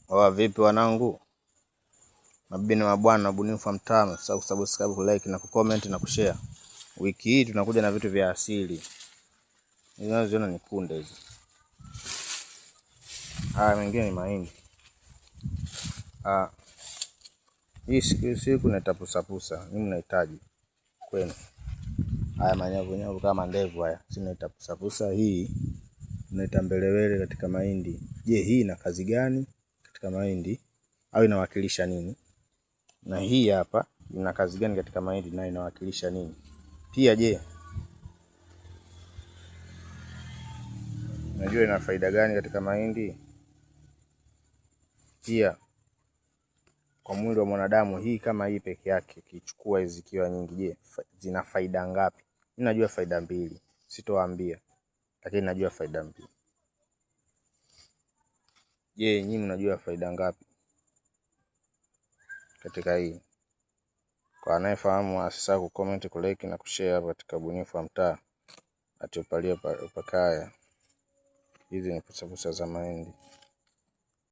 Vipi wanangu? Mabibi na mabwana, bunifu wa mtaa, msahau kusubscribe, kulike na kucomment na kushare. Wiki hii tunakuja na vitu vya asili. Unaziona ni kunde hizi. Mengine ni mahindi. Hii siku nitapusapusa. Mimi nahitaji kwenu. Manyavu kama ndevu haya. Sina nitapusapusa hii. Naita mbelewele katika mahindi. Je, hii ina kazi gani katika mahindi? Au inawakilisha nini? Na hii hapa ina kazi gani katika mahindi na inawakilisha nini? Pia je, unajua ina faida gani katika mahindi? Pia kwa mwili wa mwanadamu, hii kama hii peke yake kichukua hizi zikiwa nyingi, je, zina faida ngapi? Mimi najua faida 2, sitowaambia, lakini najua faida 2. Je, nyinyi mnajua faida ngapi katika hii? Kwa anayefahamu asisahau kucomment, kulike na kushare hapa katika Bunifu wa Mtaa. Atupalie upakaya. Hizi ni pusapusa za mahindi.